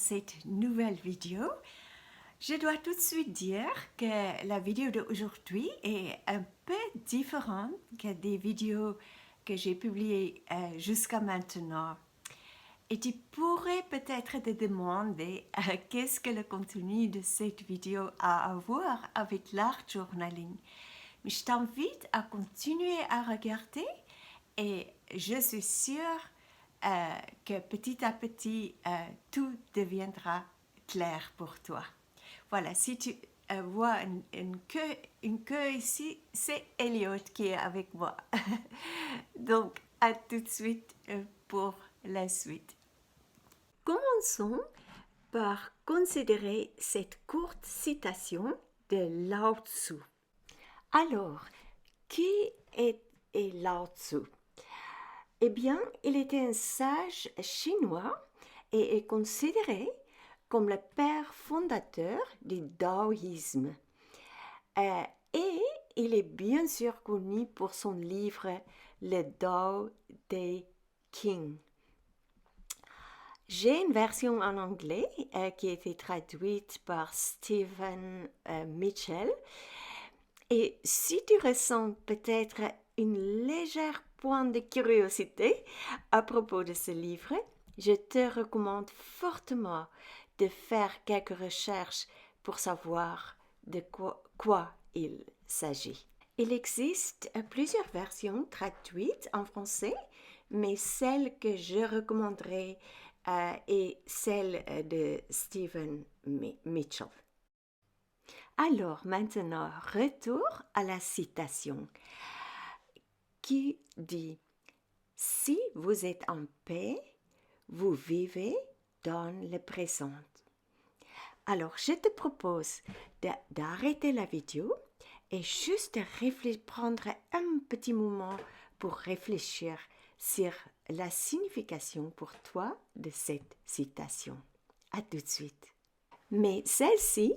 cette nouvelle vidéo. Je dois tout de suite dire que la vidéo d'aujourd'hui est un peu différente que des vidéos que j'ai publiées jusqu'à maintenant. Et tu pourrais peut-être te demander qu'est-ce que le contenu de cette vidéo a à voir avec l'art journaling. Mais je t'invite à continuer à regarder et je suis sûre que petit à petit, tout deviendra clair pour toi. Voilà, si tu vois une queue ici, c'est Elliot qui est avec moi. Donc, à tout de suite pour la suite. Commençons par considérer cette courte citation de Lao Tzu. Alors, qui est Lao Tzu? Eh bien, il était un sage chinois et est considéré comme le père fondateur du taoïsme. Et il est bien sûr connu pour son livre Le Tao Te Ching. J'ai une version en anglais qui a été traduite par Stephen Mitchell. Et si tu ressens peut-être une légère pointe de curiosité à propos de ce livre, je te recommande fortement de faire quelques recherches pour savoir de quoi il s'agit. Il existe plusieurs versions traduites en français, mais celle que je recommanderais est celle de Stephen Mitchell. Alors maintenant, retour à la citation qui dit « Si vous êtes en paix, vous vivez dans le présent. » Alors, je te propose d'arrêter la vidéo et juste de prendre un petit moment pour réfléchir sur la signification pour toi de cette citation. À tout de suite. Mais celle-ci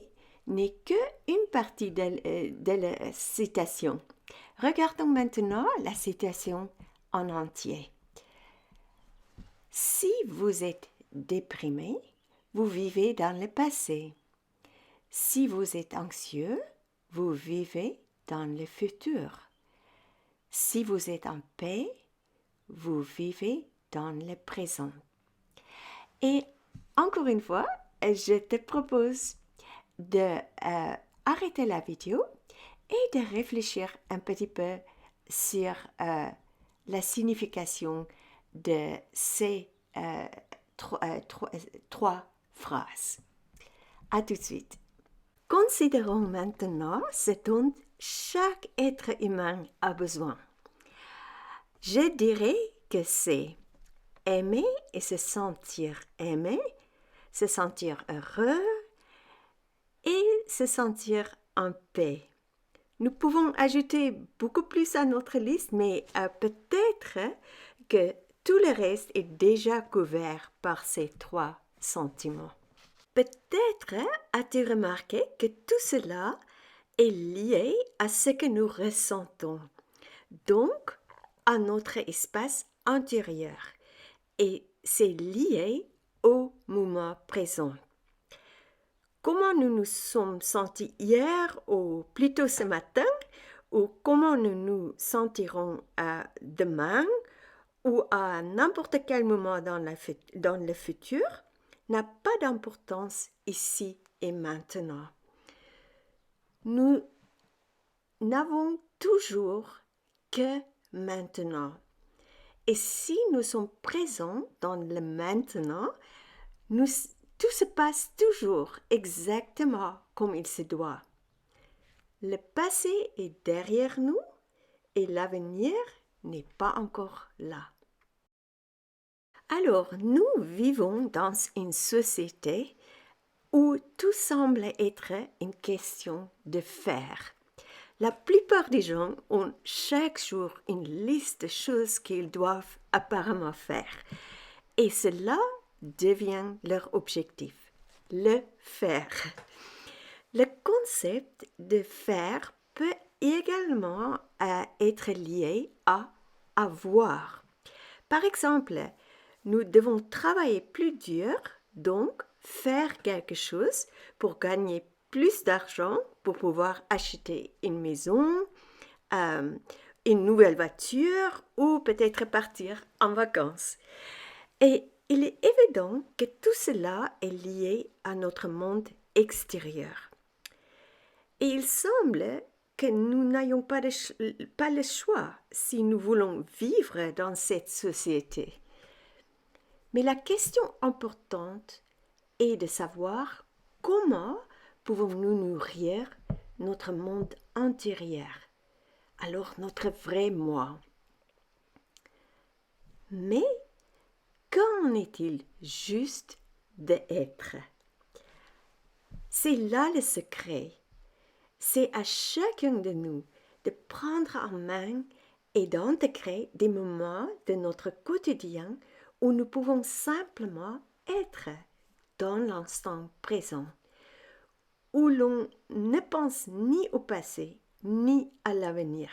n'est qu'une partie de la citation. Regardons maintenant la citation en entier. Si vous êtes déprimé, vous vivez dans le passé. Si vous êtes anxieux, vous vivez dans le futur. Si vous êtes en paix, vous vivez dans le présent. Et encore une fois, je te propose d'arrêter la vidéo et de réfléchir un petit peu sur la signification de ces trois phrases. À tout de suite. Considérons maintenant ce dont chaque être humain a besoin. Je dirais que c'est aimer et se sentir aimé, se sentir heureux et se sentir en paix. Nous pouvons ajouter beaucoup plus à notre liste, mais peut-être que tout le reste est déjà couvert par ces trois sentiments. Peut-être as-tu remarqué que tout cela est lié à ce que nous ressentons, donc à notre espace intérieur, et c'est lié au moment présent. Comment nous nous sommes sentis hier ou plutôt ce matin, ou comment nous nous sentirons demain ou à n'importe quel moment dans le futur, n'a pas d'importance ici et maintenant. Nous n'avons toujours que maintenant. Et si nous sommes présents dans le maintenant, tout se passe toujours exactement comme il se doit. Le passé est derrière nous et l'avenir n'est pas encore là. Alors, nous vivons dans une société où tout semble être une question de faire. La plupart des gens ont chaque jour une liste de choses qu'ils doivent apparemment faire. Et cela devient leur objectif, le faire. Le concept de faire peut également être lié à avoir. Par exemple, nous devons travailler plus dur, donc faire quelque chose pour gagner plus d'argent, pour pouvoir acheter une maison, euh, une nouvelle voiture ou peut-être partir en vacances. Et il est évident que tout cela est lié à notre monde extérieur. Et il semble que nous n'ayons pas le choix si nous voulons vivre dans cette société. Mais la question importante est de savoir comment pouvons-nous nourrir notre monde intérieur, alors notre vrai moi. Mais qu'en est-il juste d'être? C'est là le secret. C'est à chacun de nous de prendre en main et d'intégrer des moments de notre quotidien où nous pouvons simplement être dans l'instant présent, où l'on ne pense ni au passé ni à l'avenir.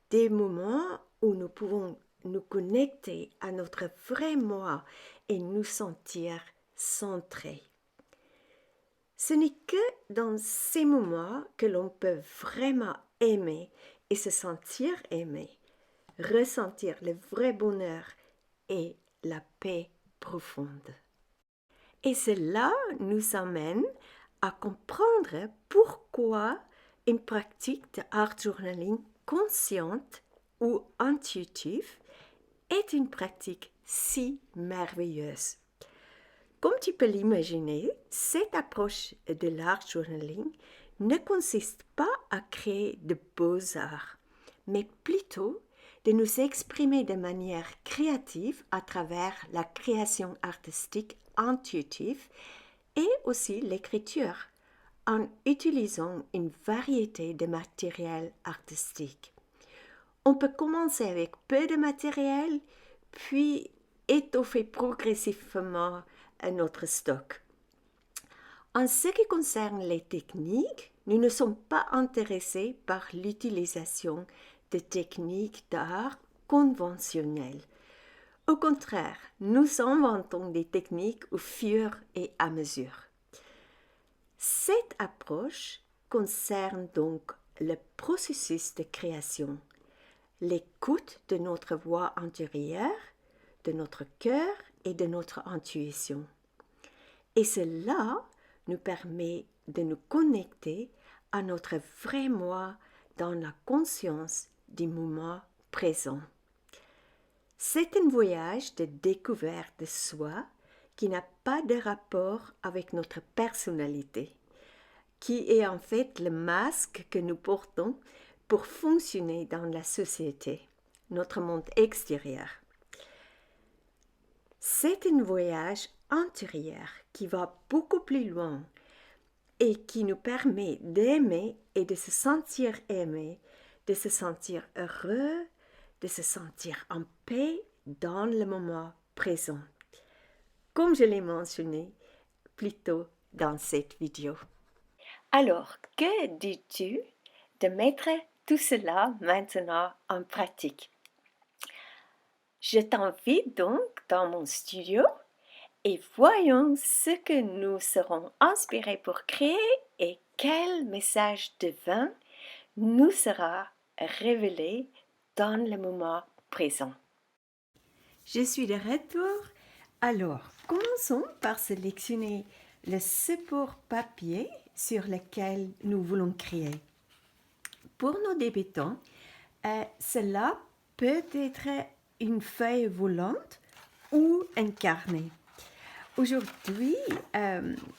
Des moments où nous pouvons nous connecter à notre vrai moi et nous sentir centrés. Ce n'est que dans ces moments que l'on peut vraiment aimer et se sentir aimé, ressentir le vrai bonheur et la paix profonde. Et cela nous amène à comprendre pourquoi une pratique de art journaling consciente ou intuitive est une pratique si merveilleuse. Comme tu peux l'imaginer, cette approche de l'art journaling ne consiste pas à créer de beaux-arts, mais plutôt de nous exprimer de manière créative à travers la création artistique intuitive et aussi l'écriture, en utilisant une variété de matériel artistique. On peut commencer avec peu de matériel, puis étoffer progressivement notre stock. En ce qui concerne les techniques, nous ne sommes pas intéressés par l'utilisation de techniques d'art conventionnelles. Au contraire, nous inventons des techniques au fur et à mesure. Cette approche concerne donc le processus de création, l'écoute de notre voix intérieure, de notre cœur et de notre intuition. Et cela nous permet de nous connecter à notre vrai moi dans la conscience du moment présent. C'est un voyage de découverte de soi qui n'a pas de rapport avec notre personnalité, qui est en fait le masque que nous portons pour fonctionner dans la société, notre monde extérieur. C'est un voyage intérieur qui va beaucoup plus loin et qui nous permet d'aimer et de se sentir aimé, de se sentir heureux, de se sentir en paix dans le moment présent, comme je l'ai mentionné plus tôt dans cette vidéo. Alors, que dis-tu de mettre tout cela maintenant en pratique? Je t'invite donc dans mon studio et voyons ce que nous serons inspirés pour créer et quel message divin nous sera révélé dans le moment présent. Je suis de retour. Alors, commençons par sélectionner le support papier sur lequel nous voulons créer. Pour nos débutants, cela peut être une feuille volante ou un carnet. Aujourd'hui,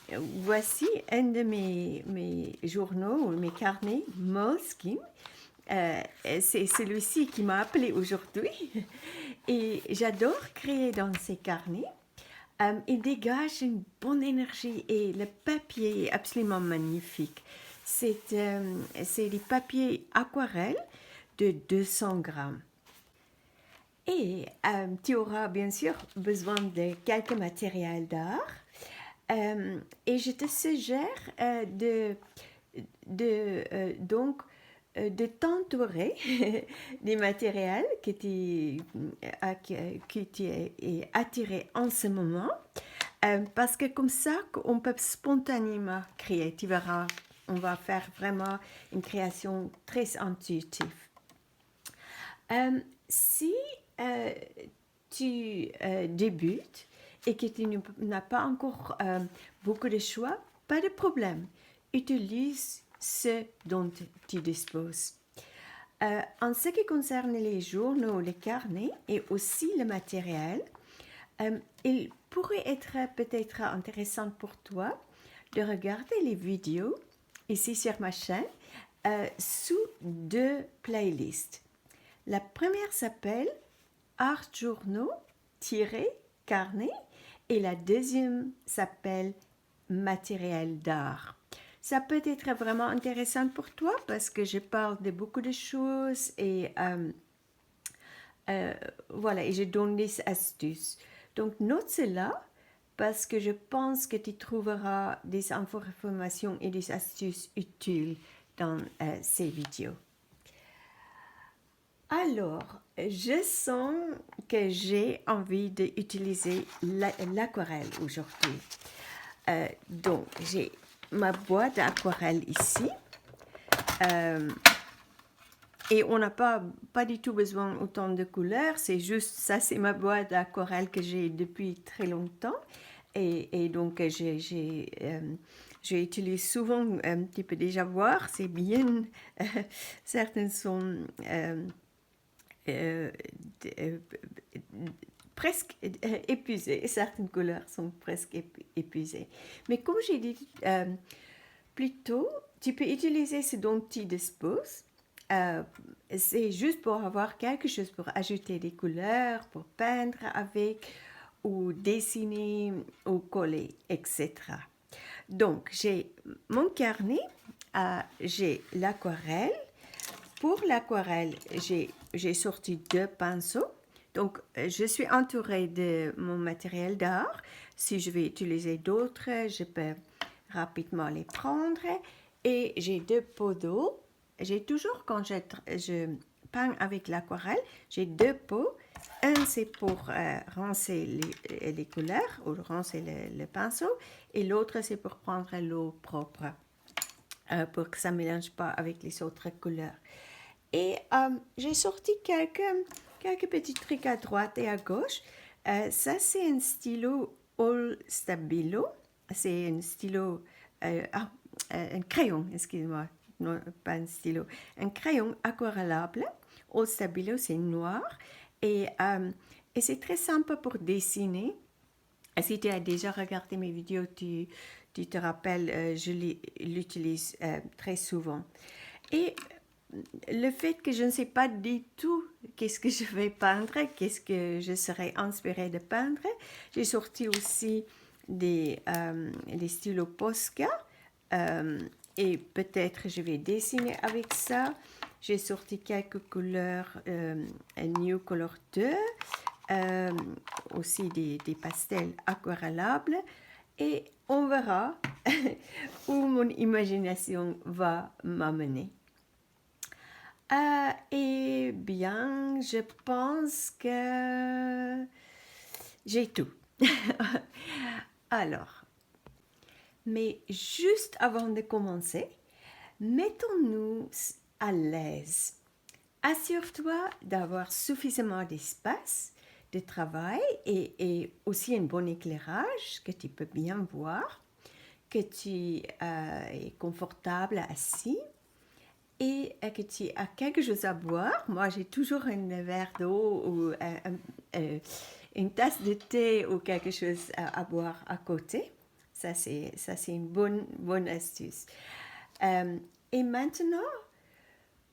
voici un de mes journaux, mes carnets Moleskine. C'est celui-ci qui m'a appelé aujourd'hui et j'adore créer dans ces carnets. Il dégage une bonne énergie et le papier est absolument magnifique. C'est du papier aquarelle de 200 grammes. Et tu auras bien sûr besoin de quelques matériels d'art. Et je te suggère de t'entourer des matériels que tu es attiré en ce moment. Parce que comme ça, on peut spontanément créer. Tu verras, on va faire vraiment une création très intuitive. Si tu débutes et que tu n'as pas encore beaucoup de choix, pas de problème. Utilise ce dont tu disposes. En ce qui concerne les journaux, les carnets et aussi le matériel, il pourrait être peut-être intéressant pour toi de regarder les vidéos ici sur ma chaîne sous 2 playlists. La première s'appelle Art journaux-carnet et la deuxième s'appelle Matériel d'art. Ça peut être vraiment intéressant pour toi parce que je parle de beaucoup de choses et voilà, et je donne des astuces. Donc note cela parce que je pense que tu trouveras des informations et des astuces utiles dans ces vidéos. Alors, je sens que j'ai envie d'utiliser l'aquarelle aujourd'hui. Donc, j'ai ma boîte d'aquarelle ici. Et on n'a pas du tout besoin autant de couleurs. C'est juste, ça c'est ma boîte d'aquarelle que j'ai depuis très longtemps. Et donc, j'utilise souvent, tu peux déjà voir, c'est bien. Certaines sont presque épuisées. Certaines couleurs sont presque épuisées. Mais comme j'ai dit plus tôt, tu peux utiliser ce dont tu disposes. C'est juste pour avoir quelque chose pour ajouter des couleurs, pour peindre avec, ou dessiner, ou coller, etc. Donc, j'ai mon carnet, j'ai l'aquarelle. Pour l'aquarelle, j'ai sorti 2 pinceaux. Donc, je suis entourée de mon matériel d'art. Si je vais utiliser d'autres, je peux rapidement les prendre. Et j'ai 2 pots d'eau. J'ai toujours, quand je peins avec l'aquarelle, j'ai 2 pots. Un, c'est pour rincer les couleurs ou rincer le pinceau. Et l'autre, c'est pour prendre l'eau propre, pour que ça ne mélange pas avec les autres couleurs. Et j'ai sorti quelques petits trucs à droite et à gauche. Ça, c'est un stylo All Stabilo. C'est un stylo, un crayon, excusez-moi, non, pas un stylo. Un crayon aquarellable. All Stabilo, c'est noir. Et c'est très simple pour dessiner. Si tu as déjà regardé mes vidéos, tu te rappelles, je l'utilise très souvent. Et le fait que je ne sais pas du tout qu'est-ce que je vais peindre, qu'est-ce que je serai inspirée de peindre, j'ai sorti aussi des stylos Posca et peut-être je vais dessiner avec ça. J'ai sorti quelques couleurs, New Color 2, aussi des pastels aquarellables et on verra où mon imagination va m'amener. Eh bien, je pense que j'ai tout. Alors, mais juste avant de commencer, mettons-nous à l'aise. Assure-toi d'avoir suffisamment d'espace de travail et aussi un bon éclairage que tu peux bien voir, que tu es confortable assis et que tu as quelque chose à boire. Moi, j'ai toujours un verre d'eau ou une tasse de thé ou quelque chose à boire à côté. Ça, c'est une bonne astuce. Et maintenant,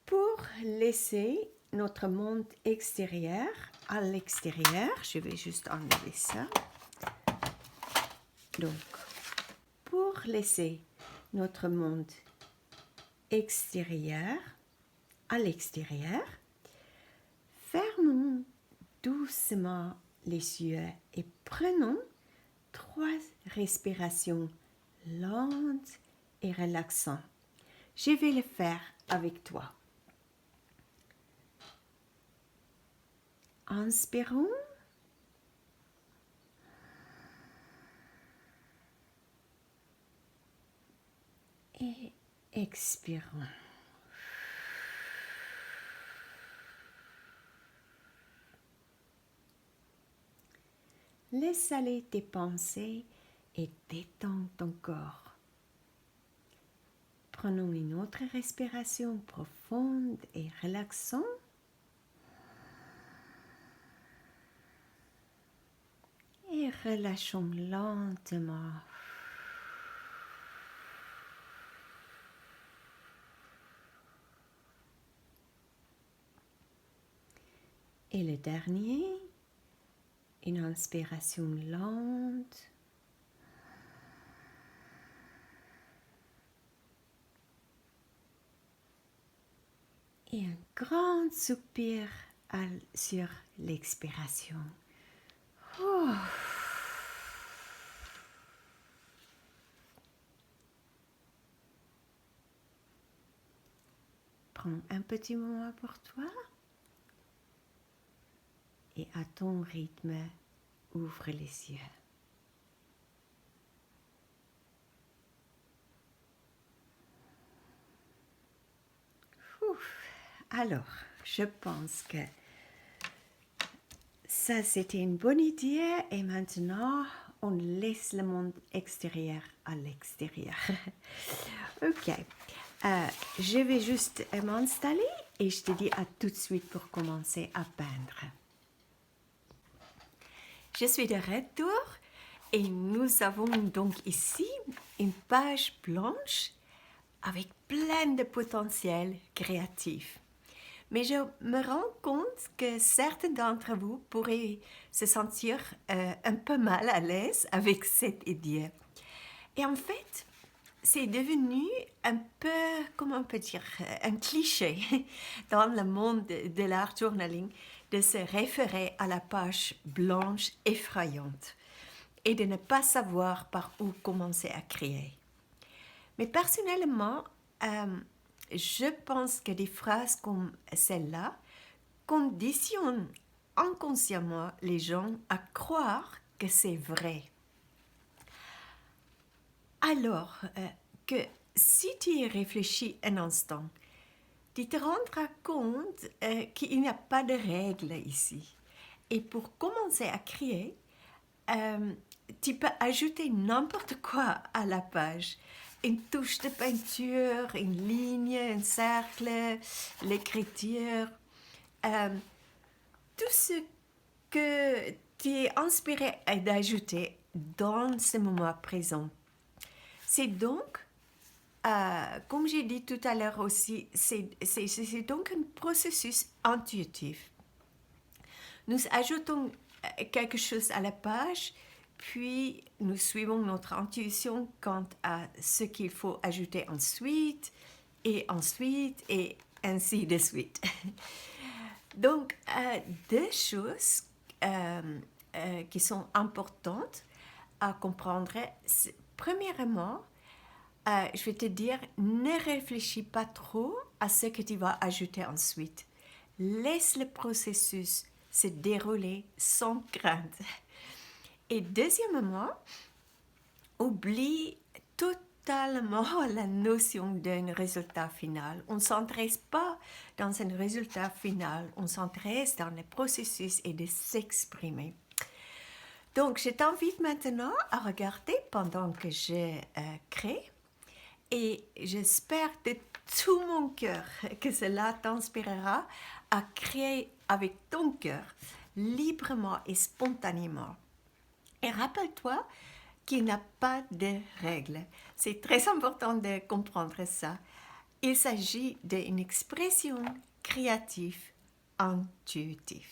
pour laisser notre monde extérieur à l'extérieur, je vais juste enlever ça. Donc, pour laisser notre monde extérieur à l'extérieur, fermons doucement les yeux et prenons 3 respirations lentes et relaxantes. Je vais le faire avec toi. Inspirons. Et expirons. Laisse aller tes pensées et détends ton corps. Prenons une autre respiration profonde et relaxante. Et relâchons lentement. Et le dernier, une inspiration lente. Et un grand soupir sur l'expiration. Oh. Prends un petit moment pour toi et à ton rythme, ouvre les yeux. Ouf. Alors, je pense que ça c'était une bonne idée et maintenant on laisse le monde extérieur à l'extérieur. Ok, je vais juste m'installer et je te dis à tout de suite pour commencer à peindre. Je suis de retour et nous avons donc ici une page blanche avec plein de potentiel créatif. Mais je me rends compte que certains d'entre vous pourraient se sentir un peu mal à l'aise avec cette idée. Et en fait, c'est devenu un peu, comment on peut dire, un cliché dans le monde de l'art journaling de se référer à la page blanche effrayante et de ne pas savoir par où commencer à créer. Mais personnellement, je pense que des phrases comme celle-là conditionnent inconsciemment les gens à croire que c'est vrai. Alors que si tu y réfléchis un instant, tu te rendras compte qu'il n'y a pas de règles ici. Et pour commencer à créer, tu peux ajouter n'importe quoi à la page. Une touche de peinture, une ligne, un cercle, l'écriture. Tout ce que tu es inspiré d'ajouter dans ce moment présent. C'est donc, comme j'ai dit tout à l'heure aussi, c'est donc un processus intuitif. Nous ajoutons quelque chose à la page, puis nous suivons notre intuition quant à ce qu'il faut ajouter ensuite, et ainsi de suite. Donc, deux choses qui sont importantes à comprendre. Premièrement, je vais te dire, ne réfléchis pas trop à ce que tu vas ajouter ensuite. Laisse le processus se dérouler sans crainte. Et deuxièmement, oublie totalement la notion d'un résultat final. On ne s'intéresse pas dans un résultat final, on s'intéresse dans le processus et de s'exprimer. Donc, je t'invite maintenant à regarder pendant que je crée et j'espère de tout mon cœur que cela t'inspirera à créer avec ton cœur, librement et spontanément. Et rappelle-toi qu'il n'y a pas de règles. C'est très important de comprendre ça. Il s'agit d'une expression créative, intuitive.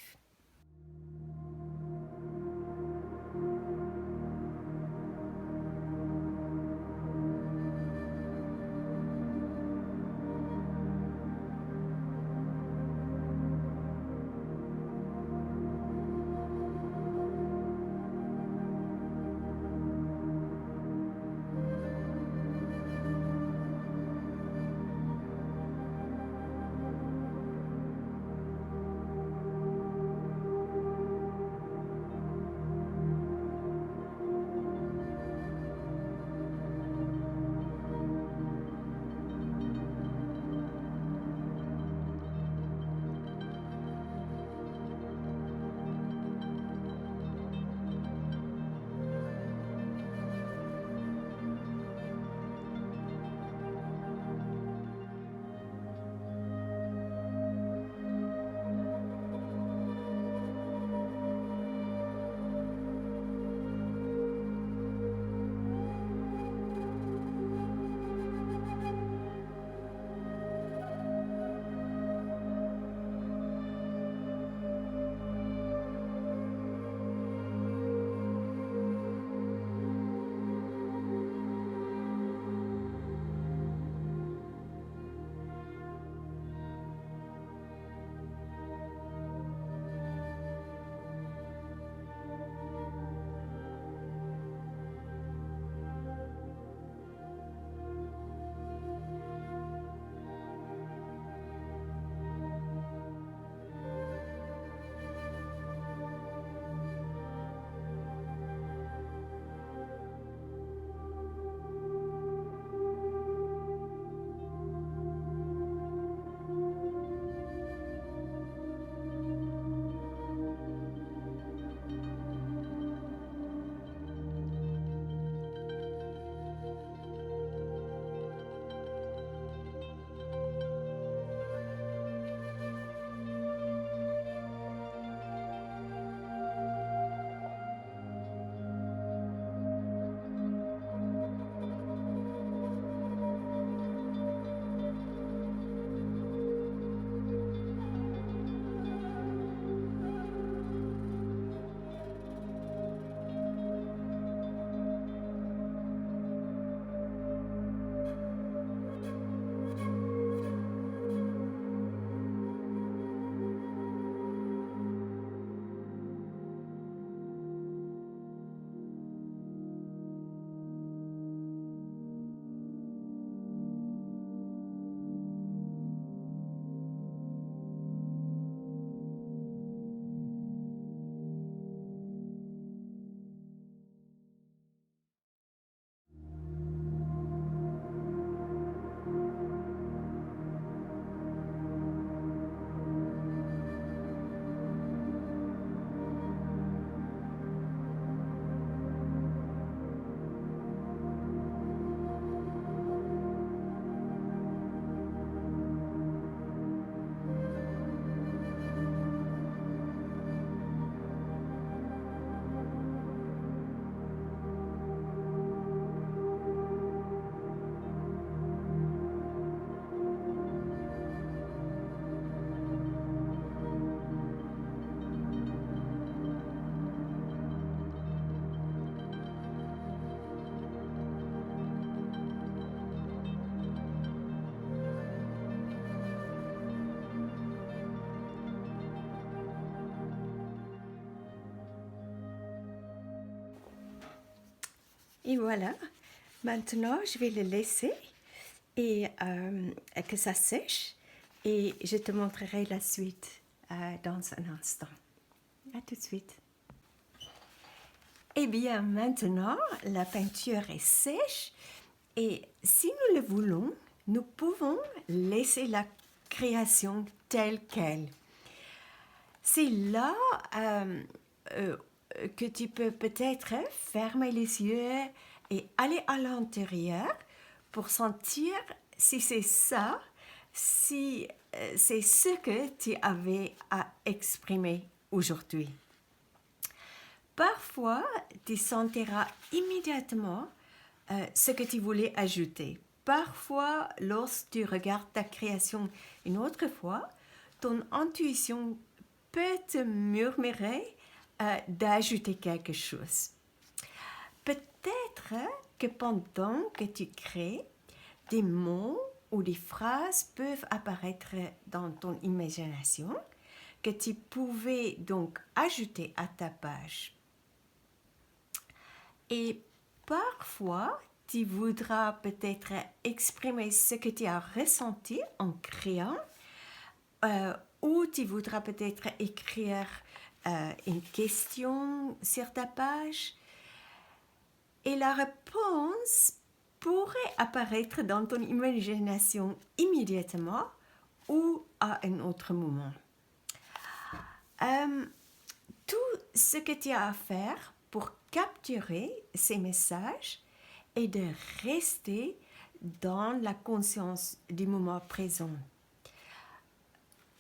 Et voilà, maintenant je vais le laisser et que ça sèche et je te montrerai la suite dans un instant. À tout de suite. Eh bien, maintenant, la peinture est sèche et si nous le voulons, nous pouvons laisser la création telle qu'elle. C'est là que tu peux peut-être fermer les yeux et aller à l'intérieur pour sentir si c'est ça, si c'est ce que tu avais à exprimer aujourd'hui. Parfois, tu sentiras immédiatement ce que tu voulais ajouter. Parfois, lorsque tu regardes ta création une autre fois, ton intuition peut te murmurer d'ajouter quelque chose. Peut-être que pendant que tu crées, des mots ou des phrases peuvent apparaître dans ton imagination que tu pouvais donc ajouter à ta page. Et parfois, tu voudras peut-être exprimer ce que tu as ressenti en créant, ou tu voudras peut-être écrire une question sur ta page. Et la réponse pourrait apparaître dans ton imagination immédiatement ou à un autre moment. Tout ce que tu as à faire pour capturer ces messages est de rester dans la conscience du moment présent.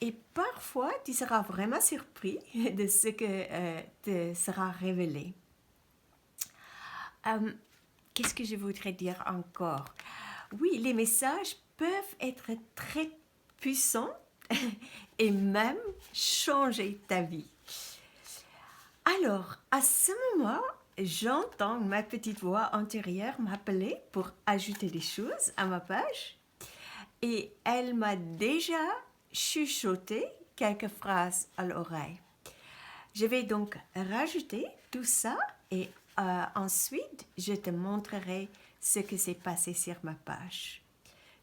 Et parfois, tu seras vraiment surpris de ce que te sera révélé. Qu'est-ce que je voudrais dire encore? Oui, les messages peuvent être très puissants et même changer ta vie. Alors, à ce moment, j'entends ma petite voix intérieure m'appeler pour ajouter des choses à ma page et elle m'a déjà chuchoté quelques phrases à l'oreille. Je vais donc rajouter tout ça et ensuite, je te montrerai ce qui s'est passé sur ma page.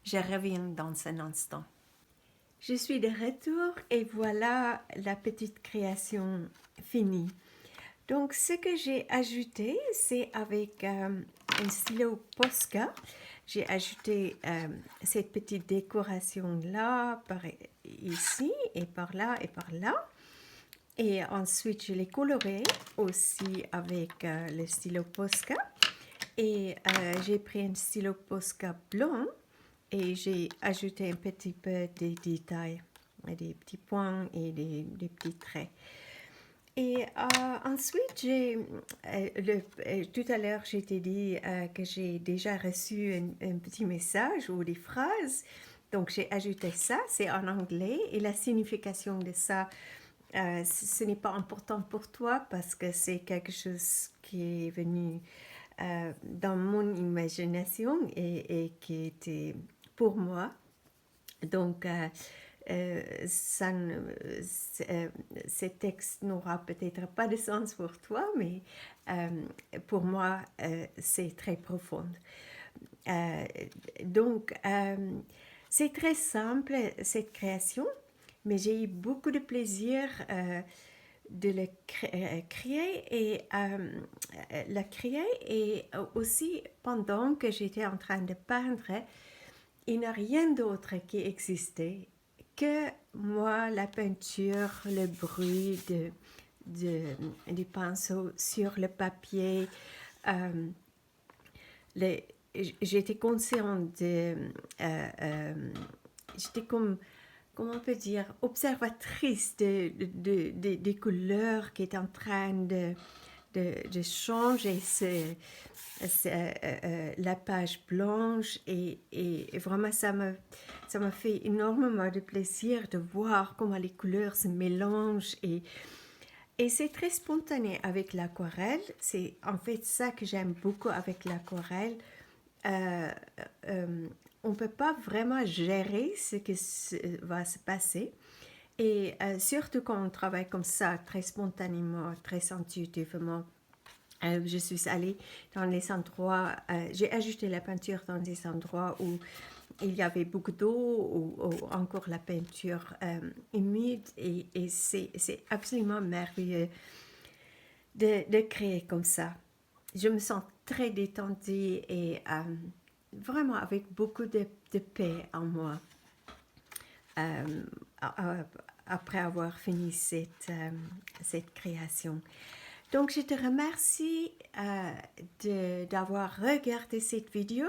Je reviens dans un instant. Je suis de retour et voilà la petite création finie. Donc, ce que j'ai ajouté, c'est avec un stylo Posca. J'ai ajouté cette petite décoration-là, par ici et par là et par là. Et ensuite, je l'ai coloré aussi avec le stylo Posca. Et j'ai pris un stylo Posca blanc et j'ai ajouté un petit peu des détails, des petits points et des petits traits. Et ensuite, tout à l'heure, je t'ai dit que j'ai déjà reçu un petit message ou des phrases. Donc, j'ai ajouté ça, c'est en anglais. Et la signification de ça, ce n'est pas important pour toi parce que c'est quelque chose qui est venu dans mon imagination et qui était pour moi. Donc, ce texte n'aura peut-être pas de sens pour toi, mais pour moi, c'est très profond. Donc, c'est très simple, cette création, mais j'ai eu beaucoup de plaisir de la créer et aussi pendant que j'étais en train de peindre, il n'y a rien d'autre qui existait que moi, la peinture, le bruit du pinceau sur le papier. J'étais consciente j'étais comme, comment on peut dire, observatrice des couleurs qui étaient en train de changer la page blanche et vraiment ça m'a fait énormément de plaisir de voir comment les couleurs se mélangent et c'est très spontané avec l'aquarelle. C'est en fait ça que j'aime beaucoup avec l'aquarelle. On ne peut pas vraiment gérer ce qui va se passer. Et surtout quand on travaille comme ça, très spontanément, très intuitivement, Je suis allée dans les endroits, j'ai ajouté la peinture dans des endroits où il y avait beaucoup d'eau ou encore la peinture humide et c'est absolument merveilleux de créer comme ça. Je me sens très détendue et vraiment avec beaucoup de paix en moi euh, après avoir fini cette création. Donc, je te remercie d'avoir regardé cette vidéo.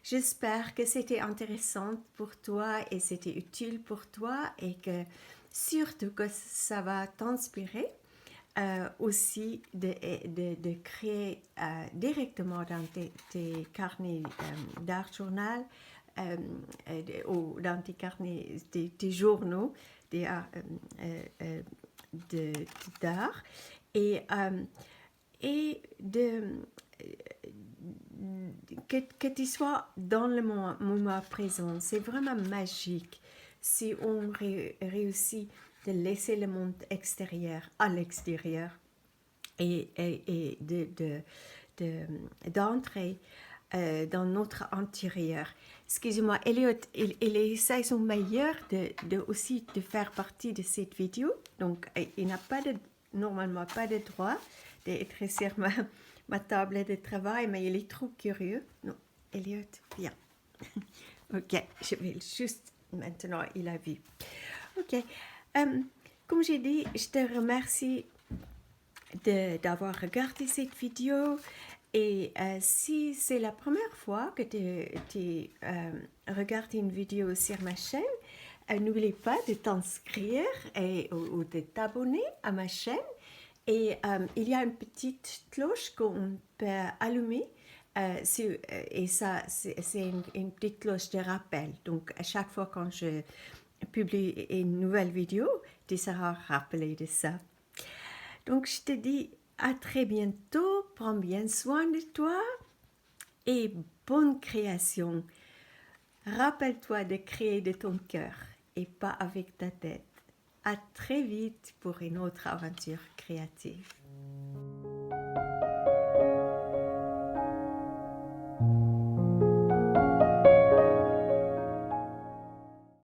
J'espère que c'était intéressant pour toi et c'était utile pour toi et que surtout que ça va t'inspirer aussi de créer directement dans tes carnets d'art journal ou dans tes carnets, tes journaux d'art et, et que tu sois dans le moment présent. C'est vraiment magique si on réussit de laisser le monde extérieur à l'extérieur et d'entrer dans notre intérieur. Excusez-moi, Elliot, il essaie son meilleur aussi de faire partie de cette vidéo. Donc, il n'a pas normalement pas de droit d'être sur ma table de travail, mais il est trop curieux. Non, Elliot, viens. Ok, je vais juste maintenant, il a vu. Ok, comme j'ai dit, je te remercie d'avoir regardé cette vidéo. Et si c'est la première fois que tu regardes une vidéo sur ma chaîne, n'oublie pas de t'inscrire ou de t'abonner à ma chaîne. Et il y a une petite cloche qu'on peut allumer. Et ça, c'est une petite cloche de rappel. Donc, à chaque fois quand je publie une nouvelle vidéo, tu seras rappelé de ça. Donc, je te dis à très bientôt. Prends bien soin de toi et bonne création. Rappelle-toi de créer de ton cœur et pas avec ta tête. À très vite pour une autre aventure créative.